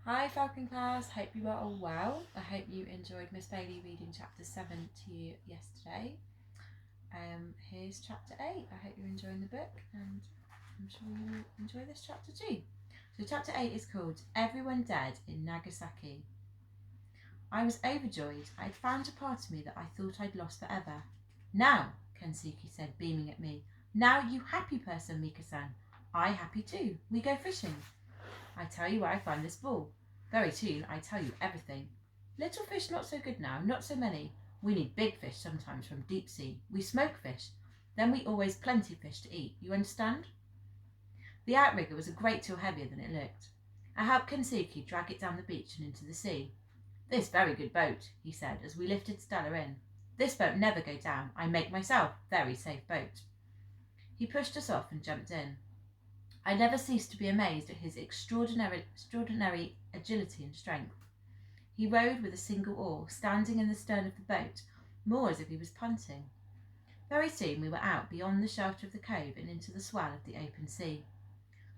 Hi Falcon class, hope you are all well. I hope you enjoyed Miss Bailey reading chapter 7 to you yesterday. Here's chapter 8. I hope you're enjoying the book and I'm sure you'll enjoy this chapter too. So chapter 8 is called Everyone Dead in Nagasaki. I was overjoyed. I'd found a part of me that I thought I'd lost forever. Now, Kensuke said, beaming at me. Now you happy person, Mika-san. I happy too. We go fishing. I tell you where I find this ball. Very soon I tell you everything. Little fish not so good now, not so many. We need big fish sometimes from deep sea. We smoke fish. Then we always plenty fish to eat. You understand? The outrigger was a great deal heavier than it looked. I helped Kensuke drag it down the beach and into the sea. This very good boat, he said as we lifted Stella in. This boat never go down. I make myself very safe boat. He pushed us off and jumped in. I never ceased to be amazed at his extraordinary agility and strength. He rowed with a single oar, standing in the stern of the boat, more as if he was punting. Very soon we were out beyond the shelter of the cove and into the swell of the open sea.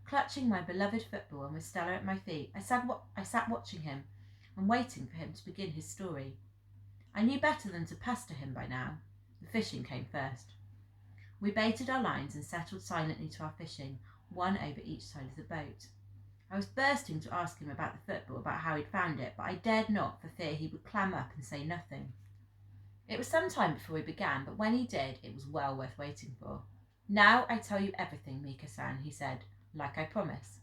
Clutching my beloved football and with Stella at my feet, I sat watching him and waiting for him to begin his story. I knew better than to pester him by now. The fishing came first. We baited our lines and settled silently to our fishing, one over each side of the boat. I was bursting to ask him about the football, about how he'd found it, but I dared not for fear he would clam up and say nothing. It was some time before we began, but when he did, it was well worth waiting for. Now I tell you everything, Mika-san, he said, like I promise.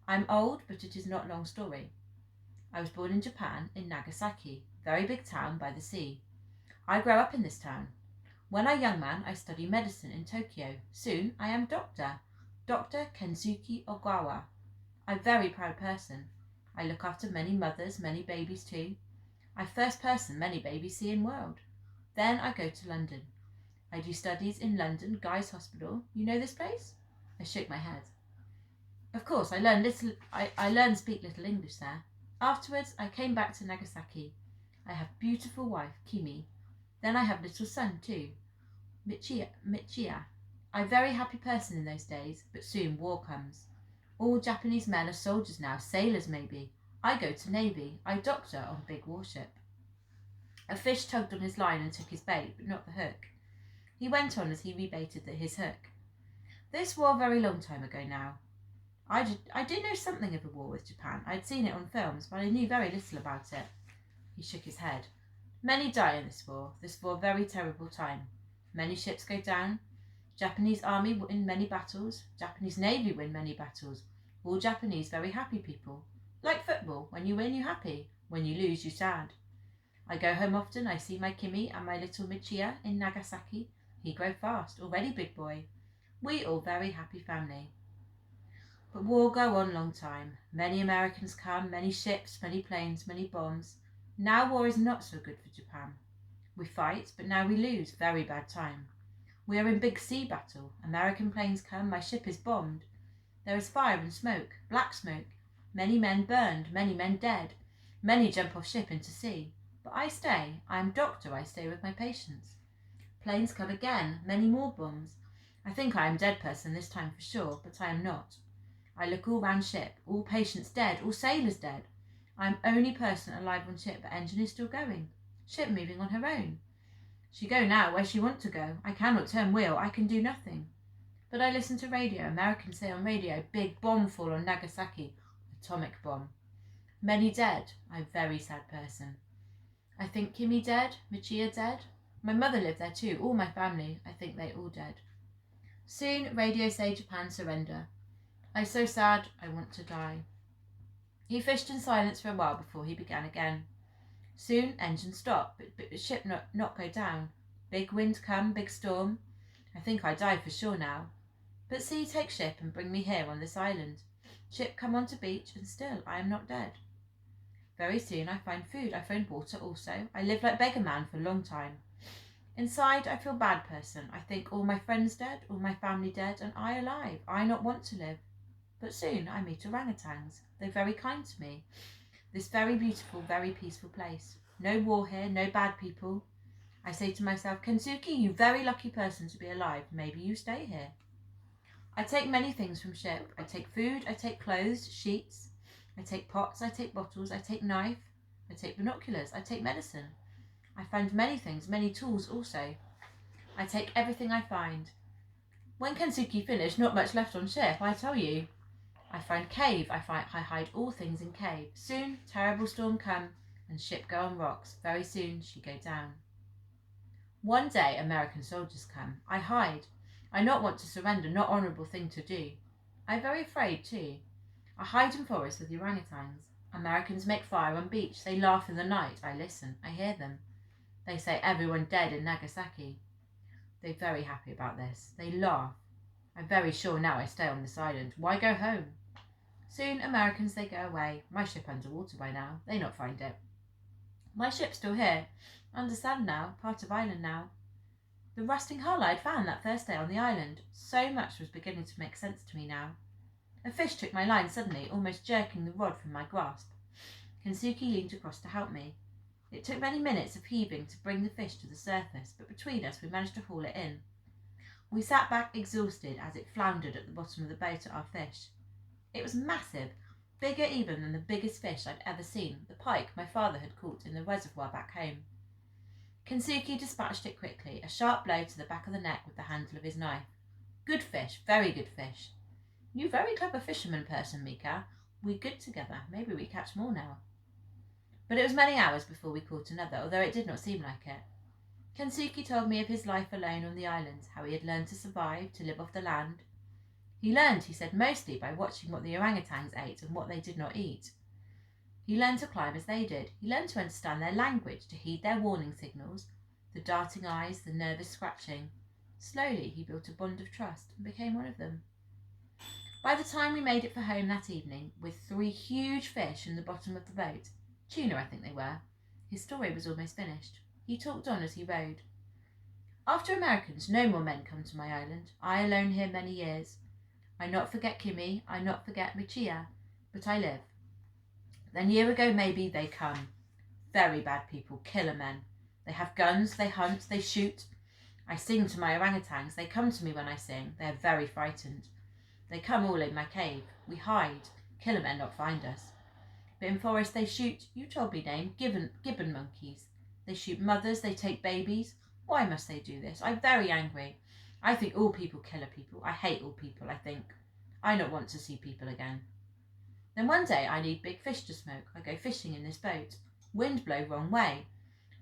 I'm old, but it is not long story. I was born in Japan, in Nagasaki, very big town by the sea. I grow up in this town. When I young man, I study medicine in Tokyo. Soon I am Dr. Kensuke Ogawa. I'm very proud person. I look after many mothers, many babies too. I first person many babies see in world. Then I go to London. I do studies in London, Guy's Hospital. You know this place? I shook my head. Of course, I learned speak little English there. Afterwards, I came back to Nagasaki. I have beautiful wife, Kimi. Then I have little son too, Michia. I'm very happy person in those days, but soon war comes. All Japanese men are soldiers now, sailors maybe. I go to navy. I doctor on big warship. A fish tugged on his line and took his bait, but not the hook. He went on as he rebaited his hook. This war very long time ago now. I did know something of a war with Japan. I'd seen it on films, but I knew very little about it. He shook his head. Many die in this war very terrible time. Many ships go down. Japanese army win many battles. Japanese navy win many battles. All Japanese very happy people. Like football, when you win you happy, when you lose you sad. I go home often, I see my Kimi and my little Michia in Nagasaki. He grow fast, already big boy. We all very happy family. But war go on long time. Many Americans come, many ships, many planes, many bombs. Now war is not so good for Japan. We fight, but now we lose, very bad time. We are in big sea battle. American planes come, my ship is bombed. There is fire and smoke, black smoke. Many men burned, many men dead. Many jump off ship into sea. But I stay. I am doctor, I stay with my patients. Planes come again, many more bombs. I think I am dead person this time for sure, but I am not. I look all round ship, all patients dead, all sailors dead. I am only person alive on ship, but engine is still going. Ship moving on her own. She go now where she want to go. I cannot turn wheel, I can do nothing. But I listen to radio. Americans say on radio, big bomb fall on Nagasaki. Atomic bomb. Many dead. I'm very sad person. I think Kimi dead, Michia dead. My mother lived there too, all my family. I think they all dead. Soon radio say Japan surrender. I so sad, I want to die. He fished in silence for a while before he began again. Soon engine stop, but ship not go down. Big wind come, big storm. I think I die for sure now. But sea take ship and bring me here on this island. Ship come onto beach and still I am not dead. Very soon I find food, I find water also. I live like beggar man for a long time. Inside I feel bad person. I think all my friends dead, all my family dead, and I alive. I not want to live. But soon I meet orangutans. They're very kind to me. This very beautiful, very peaceful place. No war here, no bad people. I say to myself, Kensuke, you very lucky person to be alive. Maybe you stay here. I take many things from ship. I take food, I take clothes, sheets. I take pots, I take bottles, I take knife, I take binoculars, I take medicine. I find many things, many tools also. I take everything I find. When Kensuke finished, not much left on ship, I tell you. I find cave, I hide all things in cave. Soon, terrible storm come, and ship go on rocks. Very soon, she go down. One day, American soldiers come. I hide. I not want to surrender, not honourable thing to do. I very afraid too. I hide in forest with the orangutans. Americans make fire on beach. They laugh in the night. I listen. I hear them. They say everyone dead in Nagasaki. They're very happy about this. They laugh. I'm very sure now I stay on this island. Why go home? Soon Americans they go away. My ship underwater by now. They not find it. My ship's still here. Understand now. Part of island now. The rusting hull I'd found that first day on the island. So much was beginning to make sense to me now. A fish took my line suddenly, almost jerking the rod from my grasp. Kensuke leaned across to help me. It took many minutes of heaving to bring the fish to the surface, but between us we managed to haul it in. We sat back exhausted as it floundered at the bottom of the boat at our fish. It was massive, bigger even than the biggest fish I'd ever seen, the pike my father had caught in the reservoir back home. Kensuke dispatched it quickly, a sharp blow to the back of the neck with the handle of his knife. Good fish, very good fish. You very clever fisherman person, Mika. We good together. Maybe we catch more now. But it was many hours before we caught another, although it did not seem like it. Kensuke told me of his life alone on the island, how he had learned to survive, to live off the land. He learned, he said, mostly by watching what the orangutans ate and what they did not eat. He learned to climb as they did. He learned to understand their language, to heed their warning signals, the darting eyes, the nervous scratching. Slowly he built a bond of trust and became one of them. By the time we made it for home that evening, with 3 huge fish in the bottom of the boat, tuna I think they were, his story was almost finished. He talked on as he rowed. After Americans, no more men come to my island. I alone here many years. I not forget Kimi, I not forget Michiya, but I live. Then year ago maybe they come. Very bad people, killer men. They have guns, they hunt, they shoot. I sing to my orangutans. They come to me when I sing. They are very frightened. They come all in my cave. We hide. Killer men not find us. But in forest they shoot, you told me name, gibbon monkeys. They shoot mothers, they take babies. Why must they do this? I'm very angry. I think all people killer people. I hate all people, I think. I not want to see people again. Then one day I need big fish to smoke. I go fishing in this boat. Wind blow wrong way.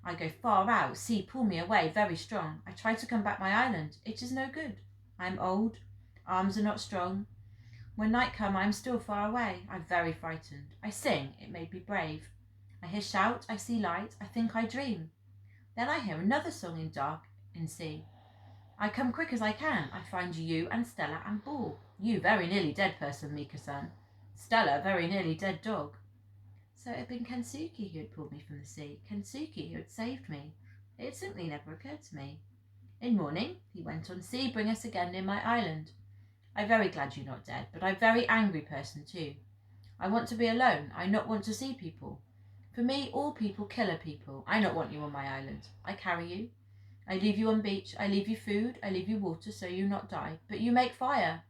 I go far out. Sea pull me away, very strong. I try to come back my island. It is no good. I am old. Arms are not strong. When night come, I am still far away. I'm very frightened. I sing. It made me brave. I hear shout. I see light. I think I dream. Then I hear another song in dark in sea. I come quick as I can. I find you and Stella and Ball. You very nearly dead person, Mika-san. Stella very nearly dead dog. So it had been Kensuke who had pulled me from the sea. Kensuke who had saved me. It had simply never occurred to me. In morning, he went on sea, bring us again near my island. I'm very glad you not dead, but I'm very angry person too. I want to be alone. I not want to see people. For me, all people killer people. I not want you on my island. I carry you. I leave you on beach. I leave you food. I leave you water so you not die. But you make fire.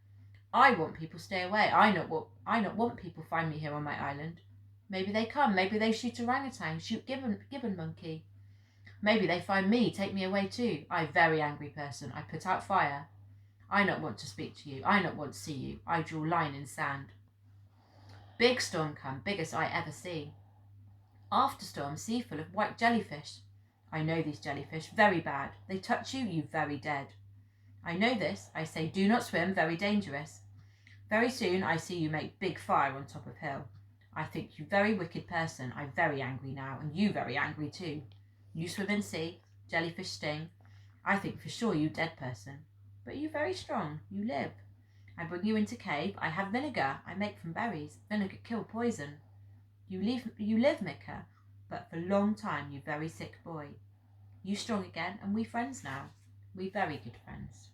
I want people stay away. I not want people find me here on my island. Maybe they come. Maybe they shoot orangutan, shoot gibbon monkey. Maybe they find me, take me away too. I very angry person. I put out fire. I not want to speak to you. I not want to see you. I draw line in sand. Big storm come, biggest I ever see. After storm, sea full of white jellyfish. I know these jellyfish, very bad. They touch you, you very dead. I know this. I say, do not swim, very dangerous. Very soon I see you make big fire on top of hill. I think you very wicked person. I'm very angry now, and you very angry too. You swim in sea, jellyfish sting. I think for sure you dead person. But you very strong, you live. I bring you into cave. I have vinegar I make from berries. Vinegar kill poison. You live, Mika, but for long time you very sick boy. You strong again, and we friends now. We very good friends.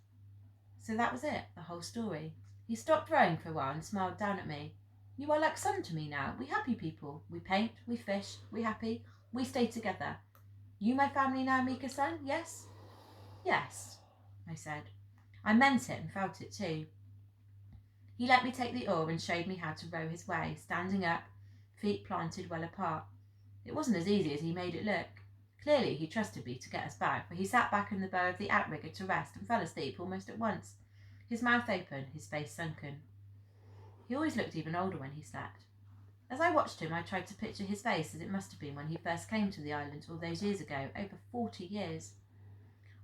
So that was it, the whole story. He stopped rowing for a while and smiled down at me. You are like son to me now. We happy people. We paint, we fish, we happy. We stay together. You my family now, Mika-san? Yes? Yes, I said. I meant it and felt it too. He let me take the oar and showed me how to row his way, standing up, feet planted well apart. It wasn't as easy as he made it look. Clearly he trusted me to get us back, for he sat back in the bow of the outrigger to rest and fell asleep almost at once, his mouth open, his face sunken. He always looked even older when he slept. As I watched him, I tried to picture his face as it must have been when he first came to the island all those years ago, over 40 years.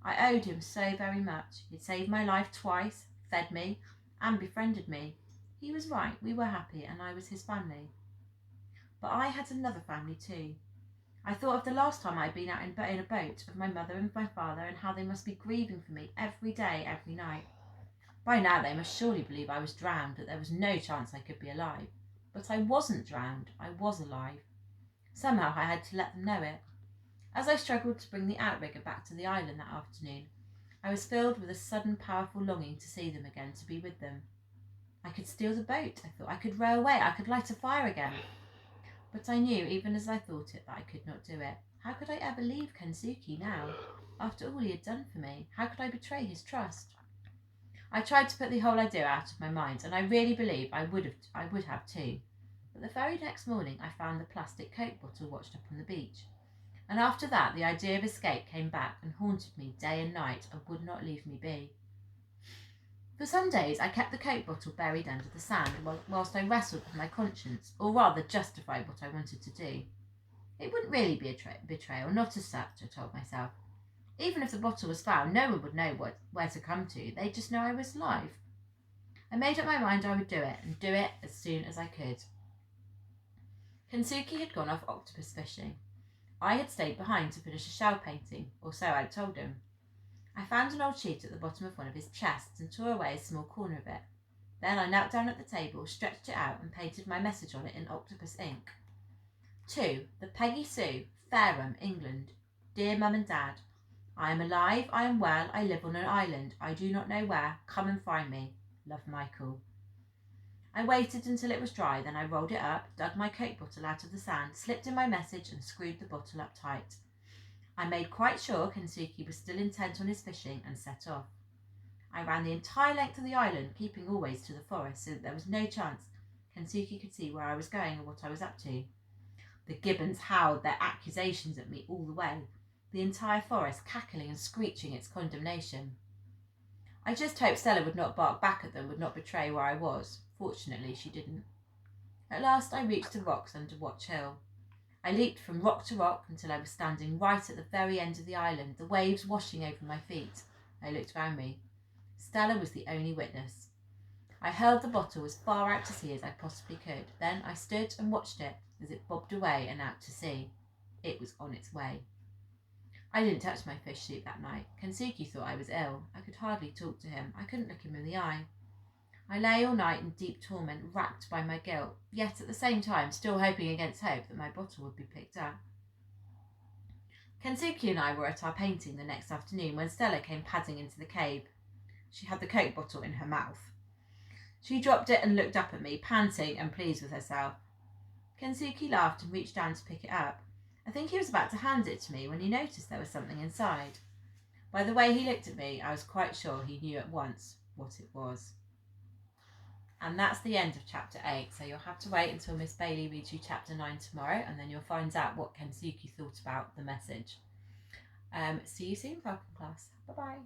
I owed him so very much. He'd saved my life twice, fed me, and befriended me. He was right, we were happy, and I was his family. But I had another family too. I thought of the last time I'd been out in a boat, of my mother and my father, and how they must be grieving for me every day, every night. By now they must surely believe I was drowned, that there was no chance I could be alive. But I wasn't drowned, I was alive. Somehow I had to let them know it. As I struggled to bring the outrigger back to the island that afternoon, I was filled with a sudden powerful longing to see them again, to be with them. I could steal the boat, I thought. I could row away, I could light a fire again. But I knew, even as I thought it, that I could not do it. How could I ever leave Kensuke now? After all he had done for me, how could I betray his trust? I tried to put the whole idea out of my mind, and I really believe I would have too. But the very next morning I found the plastic Coke bottle washed up on the beach. And after that the idea of escape came back and haunted me day and night and would not leave me be. For some days I kept the Coke bottle buried under the sand whilst I wrestled with my conscience, or rather justified what I wanted to do. It wouldn't really be a betrayal, not as such, I told myself. Even if the bottle was found, no one would know where to come to. They'd just know I was alive. I made up my mind I would do it, and do it as soon as I could. Kensuke had gone off octopus fishing. I had stayed behind to finish a shell painting, or so I'd told him. I found an old sheet at the bottom of one of his chests and tore away a small corner of it. Then I knelt down at the table, stretched it out, and painted my message on it in octopus ink. To the Peggy Sue, Fareham, England. Dear Mum and Dad, I am alive, I am well, I live on an island. I do not know where. Come and find me. Love, Michael. I waited until it was dry, then I rolled it up, dug my Coke bottle out of the sand, slipped in my message and screwed the bottle up tight. I made quite sure Kensuke was still intent on his fishing and set off. I ran the entire length of the island, keeping always to the forest, so that there was no chance Kensuke could see where I was going or what I was up to. The gibbons howled their accusations at me all the way, the entire forest cackling and screeching its condemnation. I just hoped Stella would not bark back at them, would not betray where I was. Fortunately, she didn't. At last I reached the rocks under Watch Hill. I leaped from rock to rock until I was standing right at the very end of the island, the waves washing over my feet. I looked round me. Stella was the only witness. I hurled the bottle as far out to sea as I possibly could. Then I stood and watched it as it bobbed away and out to sea. It was on its way. I didn't touch my fish soup that night. Kensuke thought I was ill. I could hardly talk to him. I couldn't look him in the eye. I lay all night in deep torment, racked by my guilt, yet at the same time still hoping against hope that my bottle would be picked up. Kensuke and I were at our painting the next afternoon when Stella came padding into the cave. She had the Coke bottle in her mouth. She dropped it and looked up at me, panting and pleased with herself. Kensuke laughed and reached down to pick it up. I think he was about to hand it to me when he noticed there was something inside. By the way he looked at me, I was quite sure he knew at once what it was. And that's the end of chapter 8, so you'll have to wait until Miss Bailey reads you chapter 9 tomorrow, and then you'll find out what Kensuke thought about the message. See you soon, Falcon class. Bye-bye.